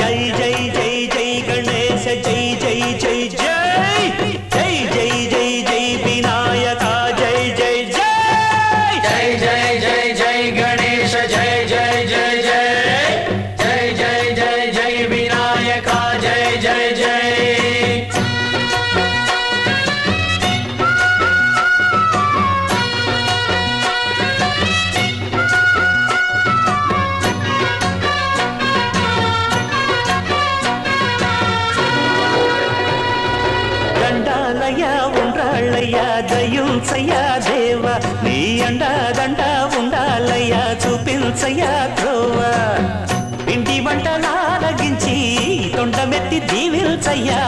జై జై జై జై గణేశ జై జై జై జై జై జై జై జై వినాయక జై జై జై జై జై జై జై గణేశ జై జై జై జై జై జై జై జై వినాయక జై జై జై ఉండాలయ్యా దయుంచయ్యా దేవ నీ అండాదండ ఉండాలయ్యా చూపించయ్యా త్రోవ పిండి వంటలారగించి తొండమెత్తి దీవిల్చయ్యా